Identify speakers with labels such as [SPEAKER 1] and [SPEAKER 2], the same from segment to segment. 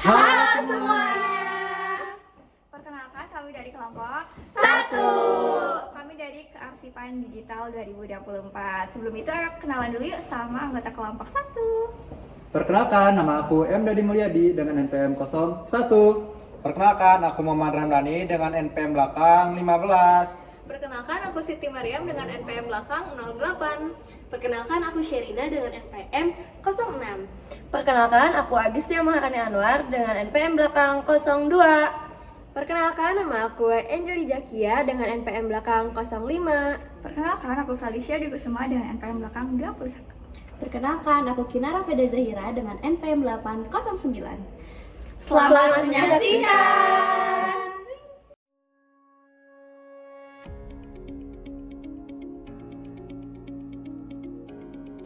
[SPEAKER 1] Halo semuanya.
[SPEAKER 2] Perkenalkan, kami dari kelompok
[SPEAKER 1] 1.
[SPEAKER 2] Kami dari Kearsipan Digital 2024. Sebelum itu, kenalan dulu yuk sama anggota kelompok 1.
[SPEAKER 3] Perkenalkan, nama aku M. Dadi Mulyadi dengan NPM 01.
[SPEAKER 4] Perkenalkan, aku Muhammad Ramdhani dengan NPM belakang 15.
[SPEAKER 1] Perkenalkan, aku Siti Mariam dengan NPM belakang 08.
[SPEAKER 5] Perkenalkan, aku Sherina dengan NPM 06.
[SPEAKER 6] Perkenalkan, aku Agustia Maharani Anwar dengan NPM belakang 02.
[SPEAKER 7] Perkenalkan, nama aku Angeli Jakia dengan NPM belakang 05.
[SPEAKER 2] Perkenalkan, aku Felicia Digusuma dengan NPM belakang 21.
[SPEAKER 8] Perkenalkan, aku Kinara Feda Zahira dengan NPM 809.
[SPEAKER 1] Selamat menyaksikan.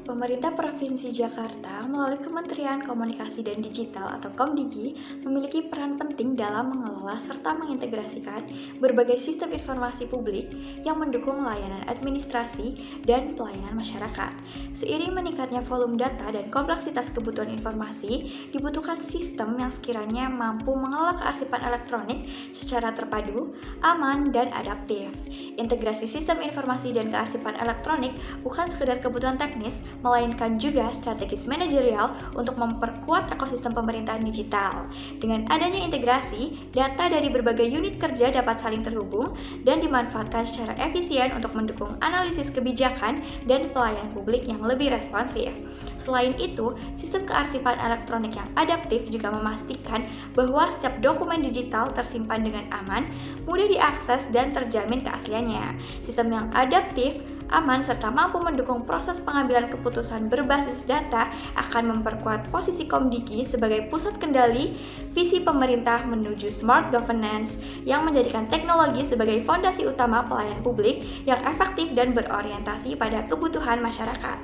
[SPEAKER 2] Pemerintah Provinsi Jakarta melalui Kementerian Komunikasi dan Digital atau Komdigi memiliki peran penting dalam mengelola serta mengintegrasikan berbagai sistem informasi publik yang mendukung layanan administrasi dan pelayanan masyarakat. Seiring meningkatnya volume data dan kompleksitas kebutuhan informasi, dibutuhkan sistem yang sekiranya mampu mengelola kearsipan elektronik secara terpadu, aman, dan adaptif. Integrasi sistem informasi dan kearsipan elektronik bukan sekedar kebutuhan teknis, melainkan juga strategis manajerial untuk memperkuat ekosistem pemerintahan digital. Dengan adanya integrasi, data dari berbagai unit kerja dapat saling terhubung dan dimanfaatkan secara efisien untuk mendukung analisis kebijakan dan pelayanan publik yang lebih responsif. Selain itu, sistem kearsipan elektronik yang adaptif juga memastikan bahwa setiap dokumen digital tersimpan dengan aman, mudah diakses dan terjamin keasliannya. Sistem yang adaptif, aman, serta mampu mendukung proses pengambilan keputusan berbasis data akan memperkuat posisi Komdigi sebagai pusat kendali visi pemerintah menuju smart governance yang menjadikan teknologi sebagai fondasi utama pelayanan publik yang efektif dan berorientasi pada kebutuhan masyarakat.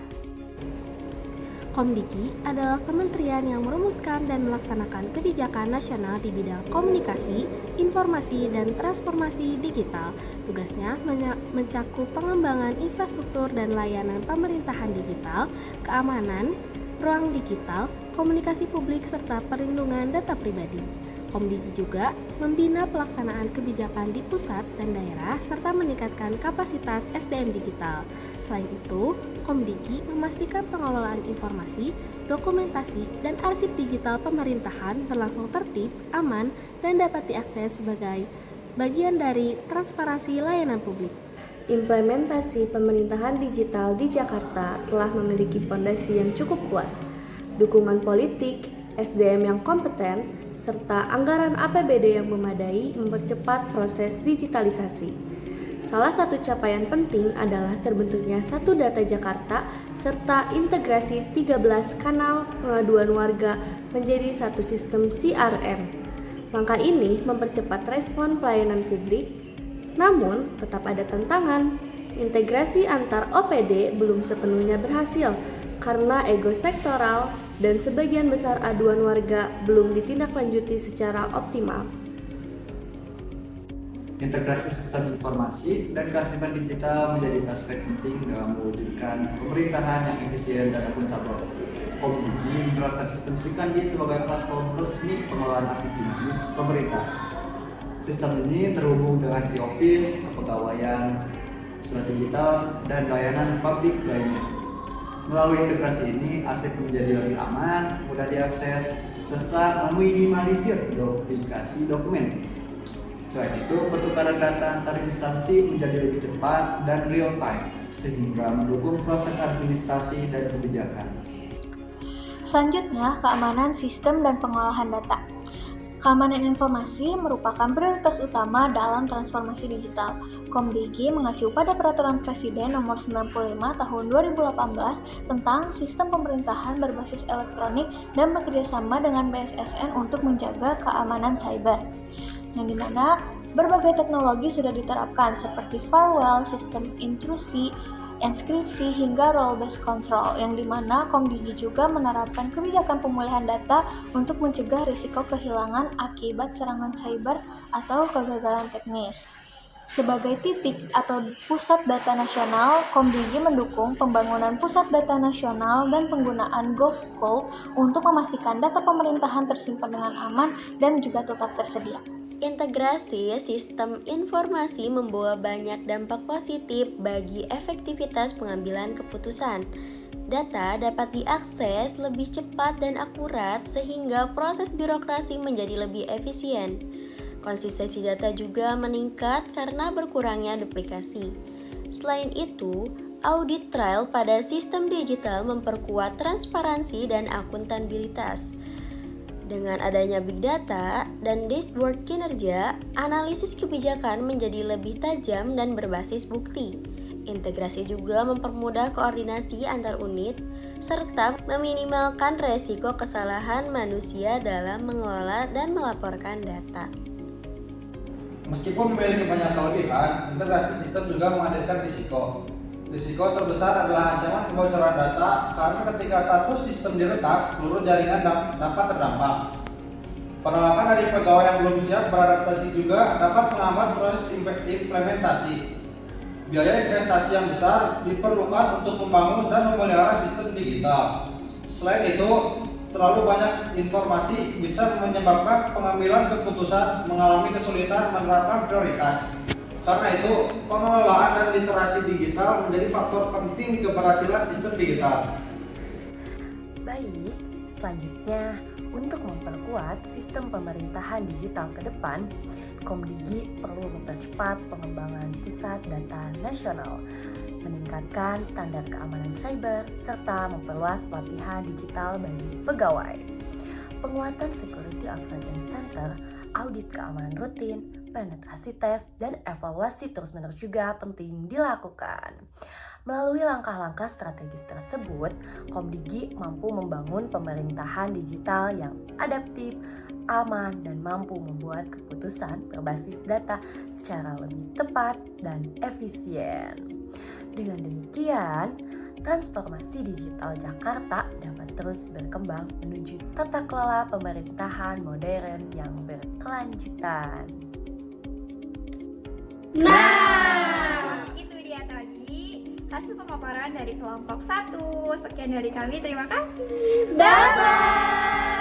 [SPEAKER 9] Komdigi adalah kementerian yang merumuskan dan melaksanakan kebijakan nasional di bidang komunikasi, informasi, dan transformasi digital. Tugasnya mencakup pengembangan infrastruktur dan layanan pemerintahan digital, keamanan, ruang digital, komunikasi publik, serta perlindungan data pribadi. Komdigi juga membina pelaksanaan kebijakan di pusat dan daerah serta meningkatkan kapasitas SDM digital. Selain itu, Komdigi memastikan pengelolaan informasi, dokumentasi, dan arsip digital pemerintahan berlangsung tertib, aman, dan dapat diakses sebagai bagian dari transparansi layanan publik.
[SPEAKER 8] Implementasi pemerintahan digital di Jakarta telah memiliki fondasi yang cukup kuat, dukungan politik, SDM yang kompeten, serta anggaran APBD yang memadai mempercepat proses digitalisasi. Salah satu capaian penting adalah terbentuknya Satu Data Jakarta serta integrasi 13 kanal pengaduan warga menjadi satu sistem CRM. Langkah ini mempercepat respon pelayanan publik, namun tetap ada tantangan. Integrasi antar OPD belum sepenuhnya berhasil karena ego sektoral dan sebagian besar aduan warga belum ditindaklanjuti secara optimal.
[SPEAKER 3] Integrasi sistem informasi dan kearsipan digital menjadi aspek penting dalam mewujudkan pemerintahan yang efisien dan akuntabel. Komdigi menerapkan sistem Srikandi sebagai platform resmi pengelolaan arsip dinamis pemerintah. Sistem ini terhubung dengan e-office, kepegawaian, surat digital, dan layanan publik lainnya. Melalui integrasi ini, arsip menjadi lebih aman, mudah diakses, serta meminimalisir duplikasi dokumen. Selain itu, pertukaran data antar instansi menjadi lebih cepat dan real time, sehingga mendukung proses administrasi dan kebijakan.
[SPEAKER 1] Selanjutnya, keamanan sistem dan pengolahan data. Keamanan informasi merupakan prioritas utama dalam transformasi digital. Komdigi mengacu pada Peraturan Presiden Nomor 95 Tahun 2018 tentang Sistem Pemerintahan Berbasis Elektronik dan bekerjasama dengan BSSN untuk menjaga keamanan cyber, yang dimana berbagai teknologi sudah diterapkan seperti firewall, sistem intrusi, enskripsi, hingga role-based control, yang dimana Komdigi juga menerapkan kebijakan pemulihan data untuk mencegah risiko kehilangan akibat serangan cyber atau kegagalan teknis. Sebagai titik atau pusat data nasional, Komdigi mendukung pembangunan pusat data nasional dan penggunaan GovCloud untuk memastikan data pemerintahan tersimpan dengan aman dan juga tetap tersedia.
[SPEAKER 10] Integrasi sistem informasi membawa banyak dampak positif bagi efektivitas pengambilan keputusan. Data dapat diakses lebih cepat dan akurat sehingga proses birokrasi menjadi lebih efisien. Konsistensi data juga meningkat karena berkurangnya duplikasi. Selain itu, audit trail pada sistem digital memperkuat transparansi dan akuntabilitas. Dengan adanya big data dan dashboard kinerja, analisis kebijakan menjadi lebih tajam dan berbasis bukti. Integrasi juga mempermudah koordinasi antar unit, serta meminimalkan resiko kesalahan manusia dalam mengelola dan melaporkan data.
[SPEAKER 4] Meskipun memiliki banyak kelebihan, integrasi sistem juga menghadirkan risiko. Risiko terbesar adalah ancaman kebocoran data karena ketika satu sistem diretas, seluruh jaringan dapat terdampak. Penolakan dari pegawai yang belum siap beradaptasi juga dapat menghambat proses implementasi. Biaya investasi yang besar diperlukan untuk membangun dan memelihara sistem digital. Selain itu, terlalu banyak informasi bisa menyebabkan pengambilan keputusan mengalami kesulitan menerapkan prioritas. Karena itu, pengelolaan dan literasi digital menjadi faktor penting keberhasilan sistem digital.
[SPEAKER 11] Baik, selanjutnya untuk memperkuat sistem pemerintahan digital ke depan, Komdigi perlu mempercepat pengembangan pusat data nasional, meningkatkan standar keamanan cyber, serta memperluas pelatihan digital bagi pegawai. Penguatan Security Operations Center, audit keamanan rutin, penetrasi tes, dan evaluasi terus-menerus juga penting dilakukan. Melalui langkah-langkah strategis tersebut, Komdigi mampu membangun pemerintahan digital yang adaptif, aman, dan mampu membuat keputusan berbasis data secara lebih tepat dan efisien. Dengan demikian, transformasi digital Jakarta dapat terus berkembang menuju tata kelola pemerintahan modern yang berkelanjutan.
[SPEAKER 2] Nah, itu dia tadi hasil pemaparan dari kelompok 1. Sekian dari kami, terima kasih.
[SPEAKER 7] Bye-bye.